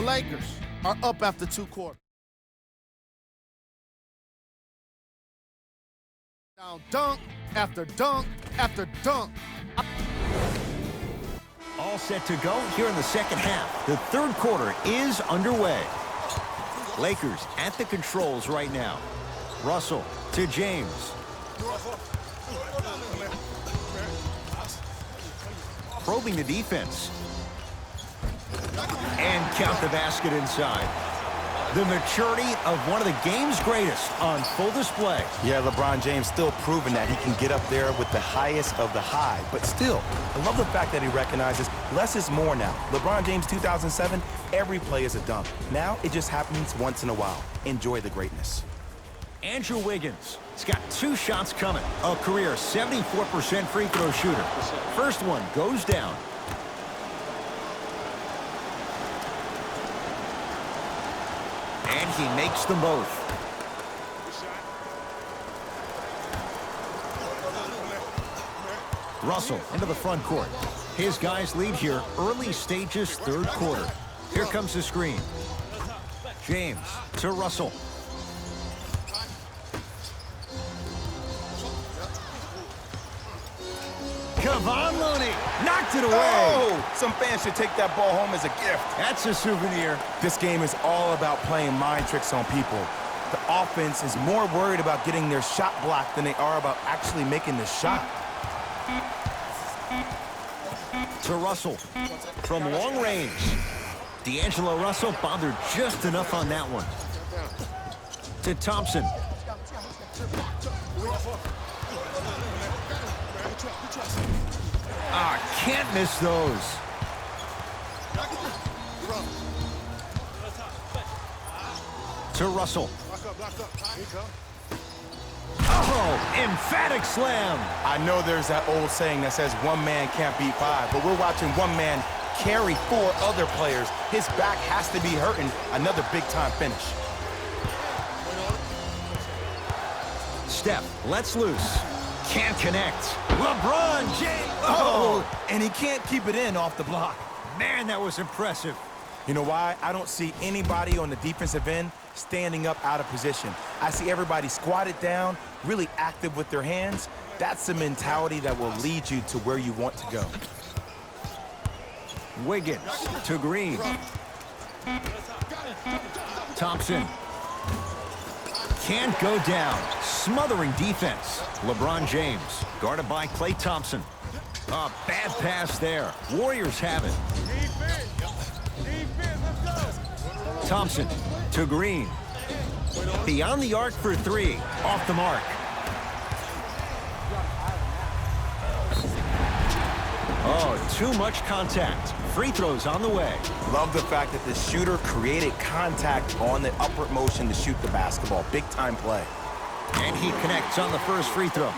The Lakers are up after 2 quarters. Now dunk after dunk after dunk. All set to go here in the second half. The third quarter is underway. Lakers at the controls right now. Russell to James. Probing the defense. And count the basket inside. The maturity of one of the game's greatest on full display. Yeah, LeBron James still proving that he can get up there with the highest of the high. But still, I love the fact that he recognizes less is more now. LeBron James 2007, every play is a dunk. Now it just happens once in a while. Enjoy the greatness. Andrew Wiggins has got 2 shots coming. A career 74% free throw shooter. First one goes down. And he makes them both. Russell into the front court. His guys lead here early stages third quarter. Here comes the screen. James to Russell. Kevon Looney knocked it away. Oh, some fans should take that ball home as a gift. That's a souvenir. This game is all about playing mind tricks on people. The offense is more worried about getting their shot blocked than they are about actually making the shot. To Russell from long range. D'Angelo Russell bothered just enough on that one. To Thompson. Can't miss those. To Russell. Oh, emphatic slam. I know there's that old saying that says one man can't beat 5, but we're watching one man carry 4 other players. His back has to be hurting. Another big-time finish. Steph lets loose. Can't connect. LeBron James. Oh, and he can't keep it in off the block. Man, that was impressive. You know why? I don't see anybody on the defensive end standing up out of position. I see everybody squatted down, really active with their hands. That's the mentality that will lead you to where you want to go. Wiggins to Green. Thompson. Can't go down. Smothering defense. LeBron James guarded by Klay Thompson. A bad pass there. Warriors have it. Thompson to Green. Beyond the arc for 3. Off the mark. Oh, too much contact. Free throws on the way. Love the fact that the shooter created contact on the upward motion to shoot the basketball. Big time play. And he connects on the first free throw.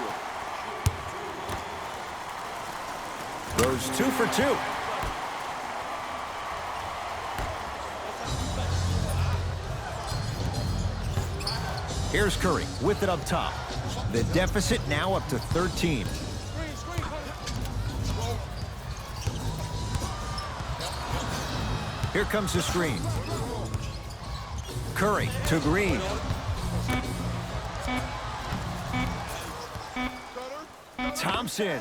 Goes 2 for 2. Here's Curry with it up top. The deficit now up to 13. Here comes the screen. Curry to Green. Thompson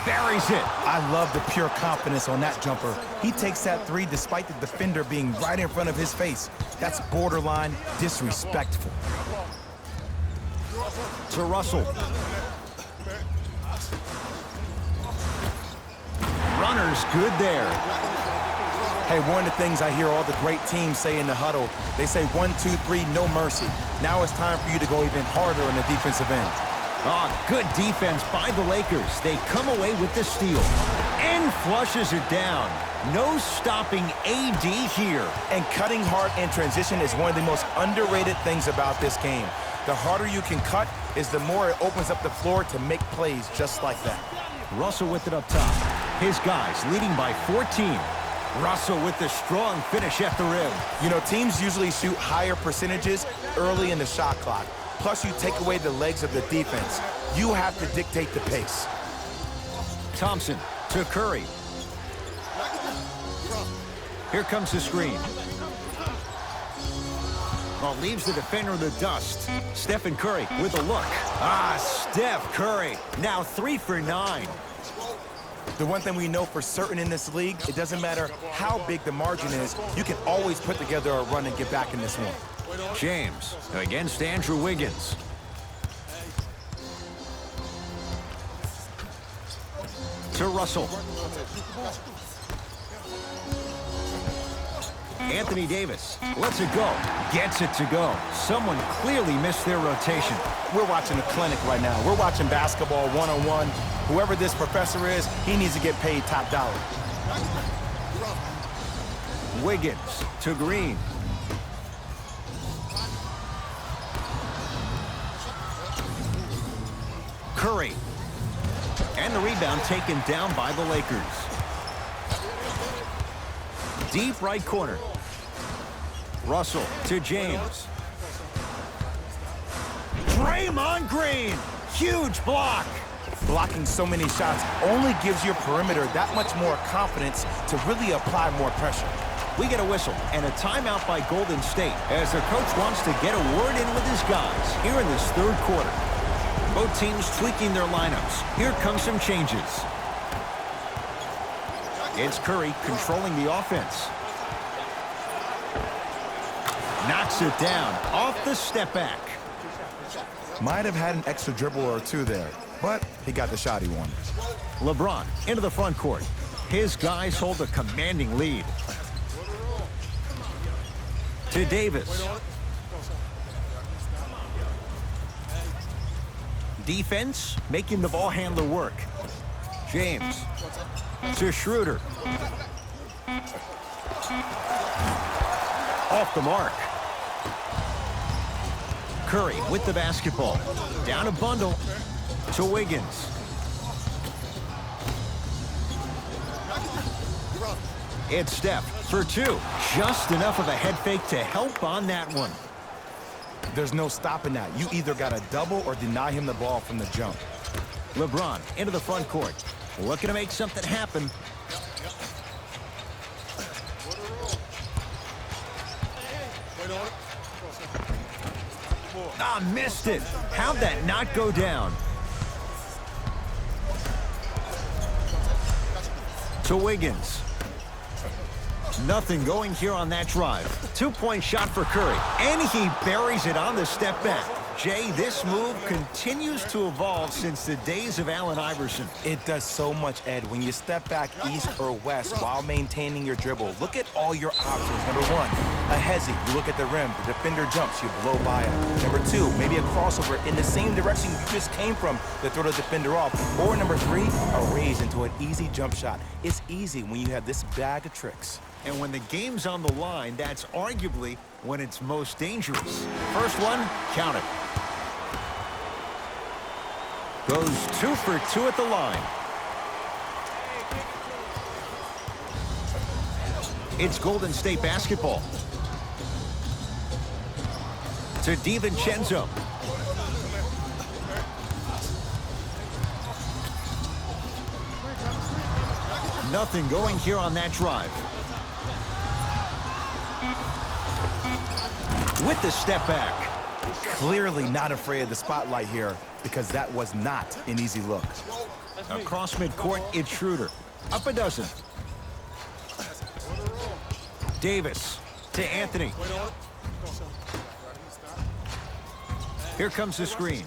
buries it. I love the pure confidence on that jumper. He takes that 3 despite the defender being right in front of his face. That's borderline disrespectful. To Russell. Runner's good there. Hey, one of the things I hear all the great teams say in the huddle, they say 1, 2, 3, no mercy. Now it's time for you to go even harder on the defensive end. Oh, good defense by the Lakers. They come away with the steal. And flushes it down. No stopping AD here. And cutting hard in transition is one of the most underrated things about this game. The harder you can cut is the more it opens up the floor to make plays just like that. Russell with it up top. His guys leading by 14. Russell with the strong finish at the rim. You know, teams usually shoot higher percentages early in the shot clock. Plus, you take away the legs of the defense. You have to dictate the pace. Thompson to Curry. Here comes the screen. Well, leaves the defender in the dust. Stephen Curry with a look. Steph Curry, now 3 for 9. The one thing we know for certain in this league, it doesn't matter how big the margin is, you can always put together a run and get back in this one. James against Andrew Wiggins. To Russell. Anthony Davis lets it go. Gets it to go. Someone clearly missed their rotation. We're watching a clinic right now. We're watching basketball one-on-one. Whoever this professor is, he needs to get paid top dollar. Wiggins to Green. Curry. And the rebound taken down by the Lakers. Deep right corner. Russell to James. Draymond Green. Huge block. Blocking so many shots only gives your perimeter that much more confidence to really apply more pressure. We get a whistle and a timeout by Golden State as their coach wants to get a word in with his guys here in this third quarter. Both teams tweaking their lineups. Here come some changes. It's Curry controlling the offense. Knocks it down off the step back. Might have had an extra dribble or two there, but he got the shot he wanted. LeBron into the front court. His guys hold a commanding lead. To Davis. Defense making the ball handler work. James to Schroeder. Off the mark. Curry with the basketball. Down a bundle to Wiggins. It's Steph for 2. Just enough of a head fake to help on that one. There's no stopping that. You either got to double or deny him the ball from the jump. LeBron into the front court. Looking to make something happen. Missed it. How'd that not go down? To Wiggins. Nothing going here on that drive. 2-point shot for Curry. And he buries it on the step back. Jay, this move continues to evolve since the days of Allen Iverson. It does so much, Ed. When you step back east or west while maintaining your dribble, look at all your options. Number 1, a hezzy. You look at the rim. The defender jumps. You blow by it. Number 2, maybe a crossover in the same direction you just came from to throw the defender off. Or number 3, a raise into an easy jump shot. It's easy when you have this bag of tricks. And when the game's on the line, that's arguably when it's most dangerous. First one, count it. Goes 2 for 2 at the line. It's Golden State basketball. To DiVincenzo. Nothing going here on that drive. With the step back. Clearly not afraid of the spotlight here because that was not an easy look. Across midcourt, it's Schroeder. Up a dozen. Davis to Anthony. Here comes the screen.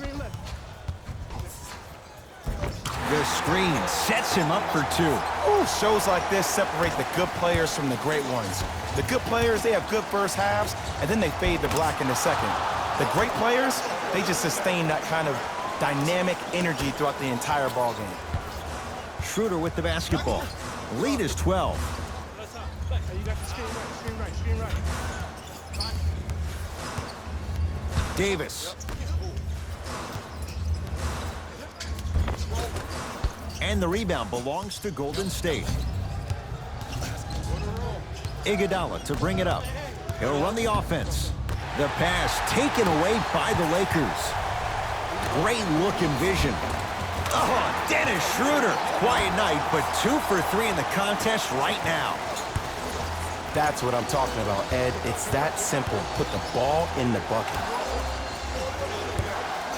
The screen sets him up for 2. Ooh, shows like this separate the good players from the great ones. The good players, they have good first halves, and then they fade to black in the second. The great players, they just sustain that kind of dynamic energy throughout the entire ball game. Schroeder with the basketball. Lead is 12. Davis. And the rebound belongs to Golden State. Iguodala to bring it up. He'll run the offense. The pass taken away by the Lakers. Great look and vision. Oh, Dennis Schroeder. Quiet night, but 2 for 3 in the contest right now. That's what I'm talking about, Ed. It's that simple. Put the ball in the bucket.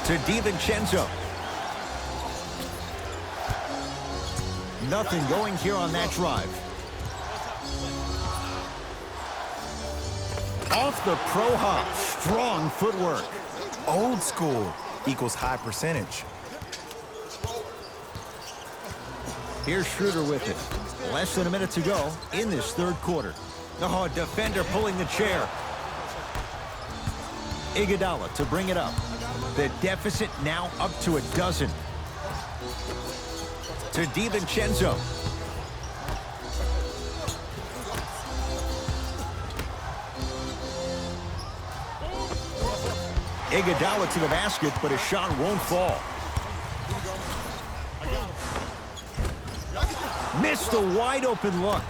To DiVincenzo. Nothing going here on that drive. Off the pro hop. Strong footwork. Old school equals high percentage. Here's Schroeder with it. Less than a minute to go in this third quarter. Oh, defender pulling the chair. Iguodala to bring it up. The deficit now up to 12. To DiVincenzo. Iguodala to the basket, but his shot won't fall. Missed a wide-open look.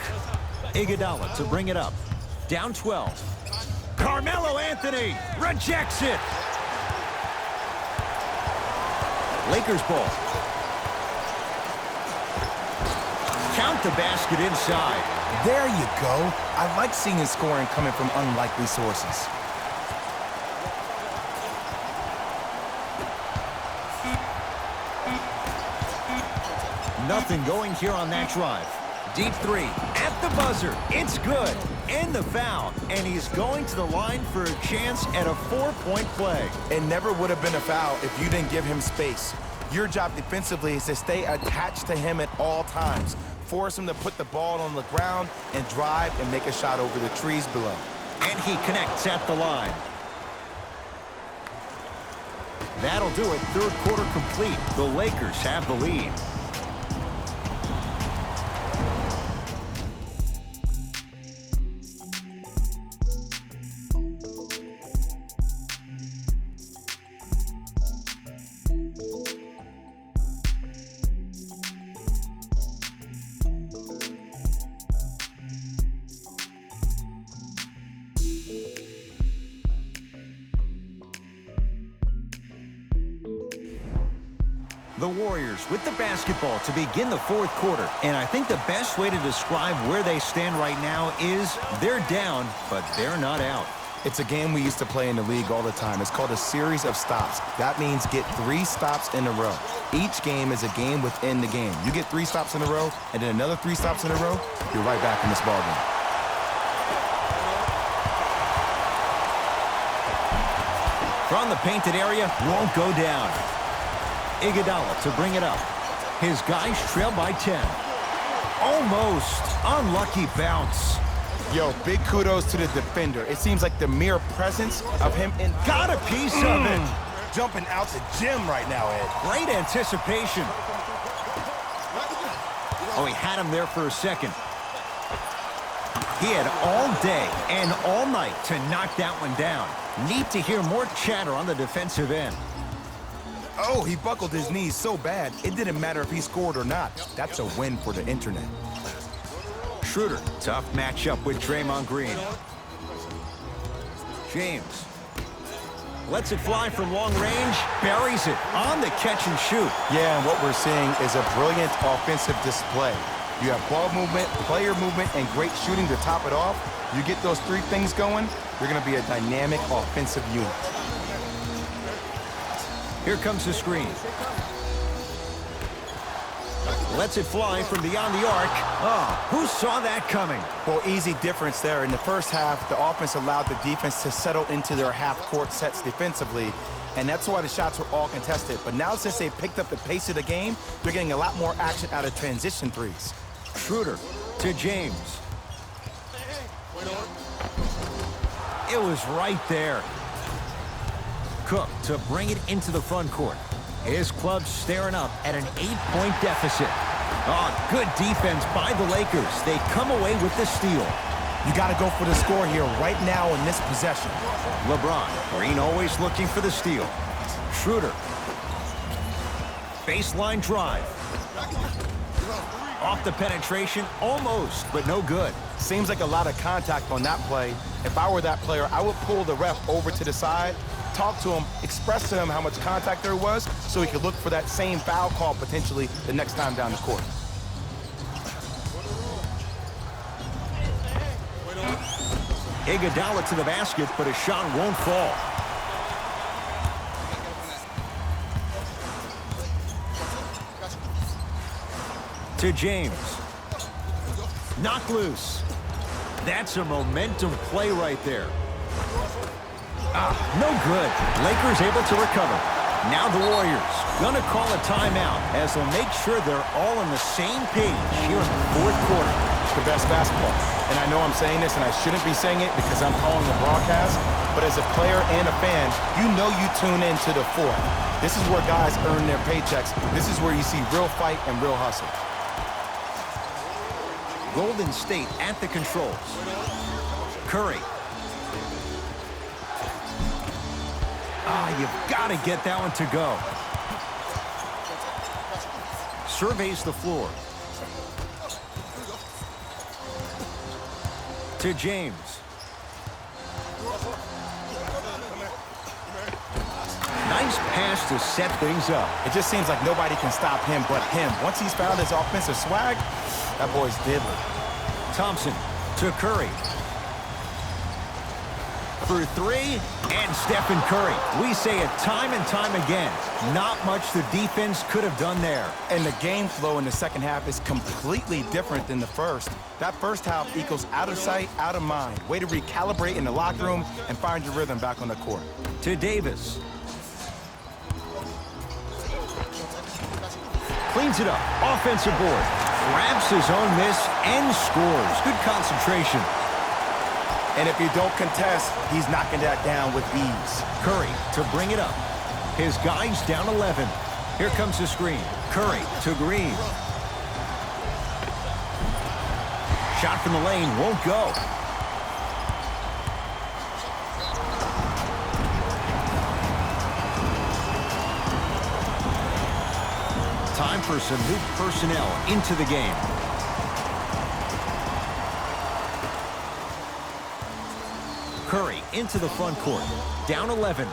Iguodala to bring it up. Down 12. Carmelo Anthony rejects it. Lakers ball. Count the basket inside. There you go. I like seeing his scoring coming from unlikely sources. Nothing going here on that drive. Deep three at the buzzer. It's good. And the foul. And he's going to the line for a chance at a 4-point play. It never would have been a foul if you didn't give him space. Your job defensively is to stay attached to him at all times. Force him to put the ball on the ground and drive and make a shot over the trees below. And he connects at the line. That'll do it. Third quarter complete. The Lakers have the lead. The Warriors with the basketball to begin the fourth quarter. And I think the best way to describe where they stand right now is they're down, but they're not out. It's a game we used to play in the league all the time. It's called a series of stops. That means get 3 stops in a row. Each game is a game within the game. You get 3 stops in a row, and then another 3 stops in a row, you're right back in this ballgame. From the painted area, won't go down. Iguodala to bring it up. His guys trail by 10. Almost. Unlucky bounce. Yo, big kudos to the defender. It seems like the mere presence of him in... Got a piece of it. Jumping out the gym right now, Ed. Great anticipation. Oh, he had him there for a second. He had all day and all night to knock that one down. Need to hear more chatter on the defensive end. Oh, he buckled his knees so bad, it didn't matter if he scored or not. That's a win for the internet. Schroeder, tough matchup with Draymond Green. James lets it fly from long range, buries it on the catch and shoot. Yeah, and what we're seeing is a brilliant offensive display. You have ball movement, player movement, and great shooting to top it off. You get those 3 things going, you're going to be a dynamic offensive unit. Here comes the screen. Lets it fly from beyond the arc. Oh, who saw that coming? Well, easy difference there. In the first half, the offense allowed the defense to settle into their half-court sets defensively, and that's why the shots were all contested. But now, since they picked up the pace of the game, they're getting a lot more action out of transition threes. Schroeder to James. It was right there. Cook to bring it into the front court. His club staring up at an 8-point deficit. Oh, good defense by the Lakers. They come away with the steal. You got to go for the score here right now in this possession. LeBron, Green always looking for the steal. Schroeder. Baseline drive. Off the penetration, almost, but no good. Seems like a lot of contact on that play. If I were that player, I would pull the ref over to the side, talk to him, express to him how much contact there was so he could look for that same foul call potentially the next time down the court. Iguodala to the basket, but his shot won't fall. To James. Knock loose. That's a momentum play right there. No good. Lakers able to recover. Now the Warriors gonna call a timeout as they'll make sure they're all on the same page here in the fourth quarter. The best basketball. And I know I'm saying this, and I shouldn't be saying it because I'm calling the broadcast, but as a player and a fan, you know you tune in to the fourth. This is where guys earn their paychecks. This is where you see real fight and real hustle. Golden State at the controls. Curry. You've got to get that one to go. Surveys the floor. To James. Nice pass to set things up. It just seems like nobody can stop him but him. Once he's found his offensive swag, that boy's diddly. Thompson to Curry. For three, and Stephen Curry. We say it time and time again. Not much the defense could have done there. And the game flow in the second half is completely different than the first. That first half equals out of sight, out of mind. Way to recalibrate in the locker room and find your rhythm back on the court. To Davis. Cleans it up. Offensive board. Grabs his own miss and scores. Good concentration. And if you don't contest, he's knocking that down with ease. Curry to bring it up. His guy's down 11. Here comes the screen. Curry to Green. Shot from the lane won't go. Time for some new personnel into the game. Curry into the front court. Down 11.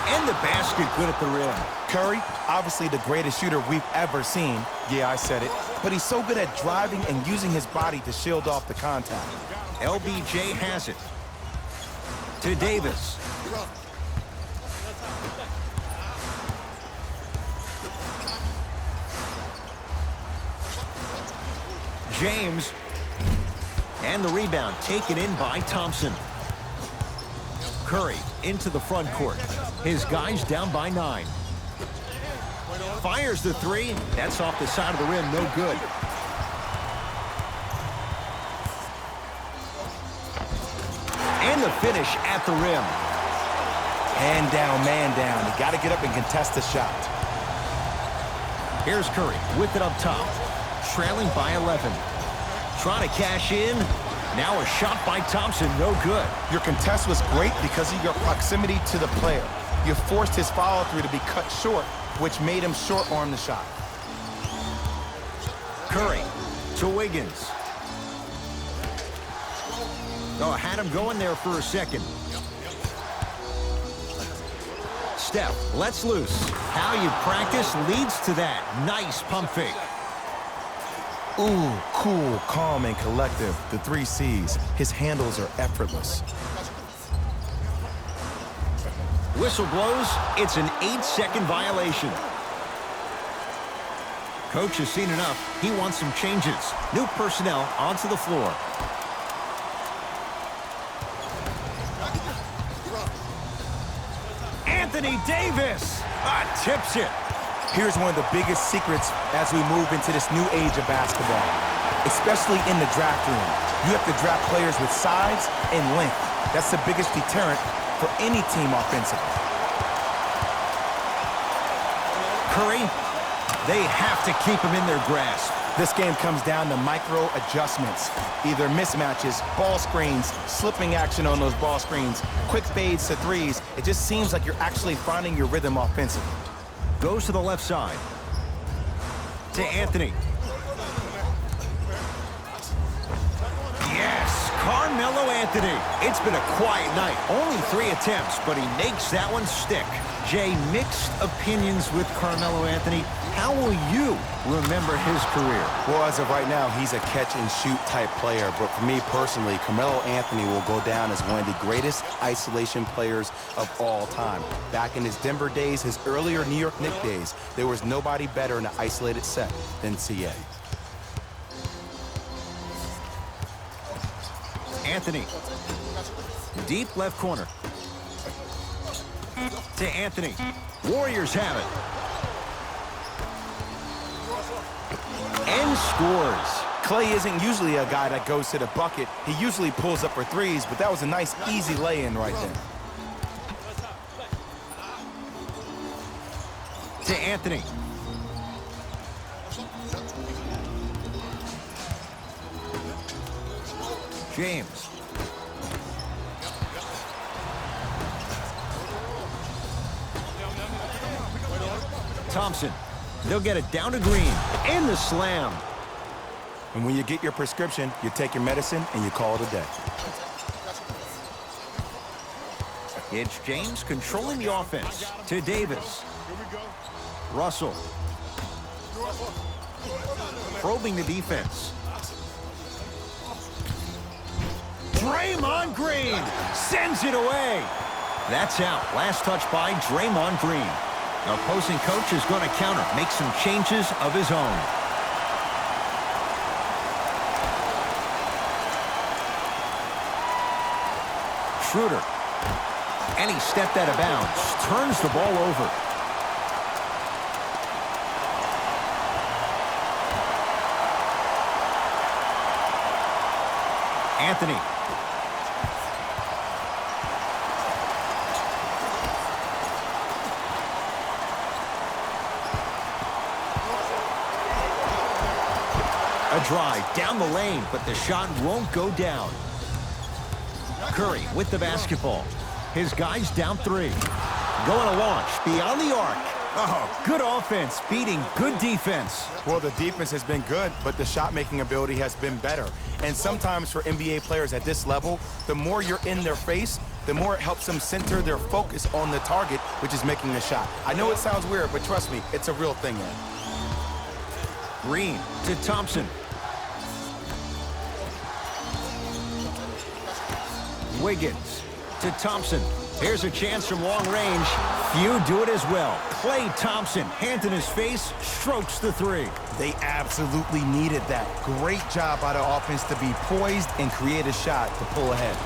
And the basket good at the rim. Curry, obviously the greatest shooter we've ever seen. Yeah, I said it. But he's so good at driving and using his body to shield off the contact. LBJ has it. To Davis. James. And the rebound taken in by Thompson. Curry into the front court. His guy's down by 9. Fires the three. That's off the side of the rim. No good. And the finish at the rim. Hand down, man down. You got to get up and contest the shot. Here's Curry with it up top. Trailing by 11. Trying to cash in. Now a shot by Thompson, no good. Your contest was great because of your proximity to the player. You forced his follow-through to be cut short, which made him short-arm the shot. Curry to Wiggins. Oh, had him going there for a second. Steph lets loose. How you practice leads to that. Nice pump fake. Ooh, cool, calm, and collective. The 3 C's. His handles are effortless. Whistle blows. It's an 8-second violation. Coach has seen enough. He wants some changes. New personnel onto the floor. Anthony Davis tips it. Here's one of the biggest secrets as we move into this new age of basketball, especially in the draft room. You have to draft players with size and length. That's the biggest deterrent for any team offensively. Curry, they have to keep him in their grasp. This game comes down to micro adjustments, either mismatches, ball screens, slipping action on those ball screens, quick fades to threes. It just seems like you're actually finding your rhythm offensively. Goes to the left side. To Anthony. Yes, Carmelo Anthony. It's been a quiet night. Only 3 attempts, but he makes that one stick. Jay, mixed opinions with Carmelo Anthony. How will you remember his career? Well, as of right now, he's a catch-and-shoot type player. But for me personally, Carmelo Anthony will go down as one of the greatest isolation players of all time. Back in his Denver days, his earlier New York Knicks days, there was nobody better in an isolated set than CA. Anthony. Deep left corner. To Anthony. Warriors have it. And scores. Clay isn't usually a guy that goes to the bucket. He usually pulls up for threes, but that was a nice, easy lay-in right there. To Anthony. James. Thompson. They'll get it down to Green. And the slam. And when you get your prescription, you take your medicine and you call it a day. It's James controlling the offense. To Davis. Russell. Probing the defense. Draymond Green sends it away. That's out. Last touch by Draymond Green. The opposing coach is going to counter, make some changes of his own. Schroeder. And he stepped out of bounds. Turns the ball over. Anthony. A drive down the lane, but the shot won't go down. Curry with the basketball. His guys down three. Going to launch beyond the arc. Oh, good offense beating good defense. Well, the defense has been good, but the shot-making ability has been better. And sometimes for NBA players at this level, the more you're in their face, the more it helps them center their focus on the target, which is making a shot. I know it sounds weird, but trust me, it's a real thing, man. Green to Thompson. Wiggins to Thompson. Here's a chance from long range. Few do it as well. Klay Thompson, hand in his face, strokes the three. They absolutely needed that. Great job by the offense to be poised and create a shot to pull ahead.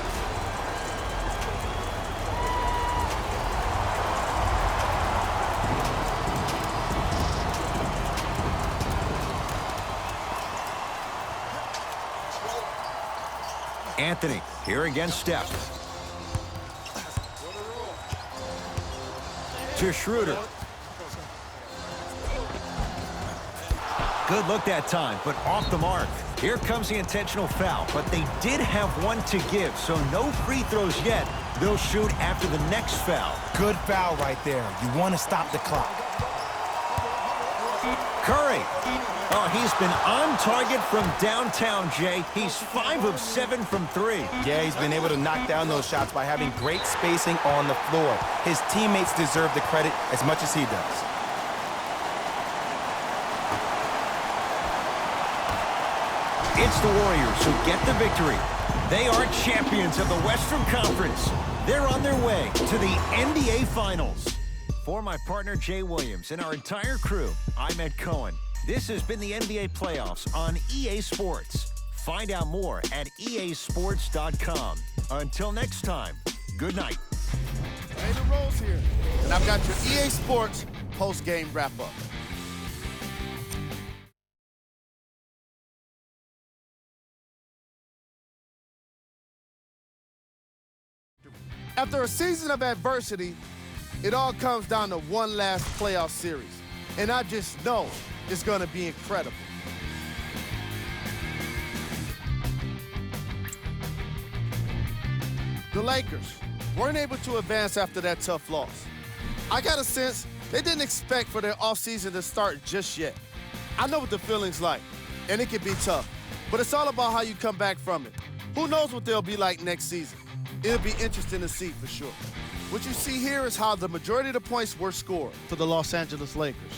Anthony, here against Steph. To Schroeder. Good look that time, but off the mark. Here comes the intentional foul, but they did have one to give, so no free throws yet. They'll shoot after the next foul. Good foul right there. You want to stop the clock. Curry. Oh, he's been on target from downtown, Jay. He's 5 of 7 from 3. Yeah, he's been able to knock down those shots by having great spacing on the floor. His teammates deserve the credit as much as he does. It's the Warriors who get the victory. They are champions of the Western Conference. They're on their way to the NBA Finals. For my partner, Jay Williams, and our entire crew, I'm Ed Cohen. This has been the NBA Playoffs on EA Sports. Find out more at easports.com. Until next time, good night. Raymond Rose here, and I've got your EA Sports post-game wrap-up. After a season of adversity, it all comes down to one last playoff series. And I just know it's going to be incredible. The Lakers weren't able to advance after that tough loss. I got a sense they didn't expect for their offseason to start just yet. I know what the feeling's like, and it can be tough, but it's all about how you come back from it. Who knows what they'll be like next season? It'll be interesting to see for sure. What you see here is how the majority of the points were scored for the Los Angeles Lakers.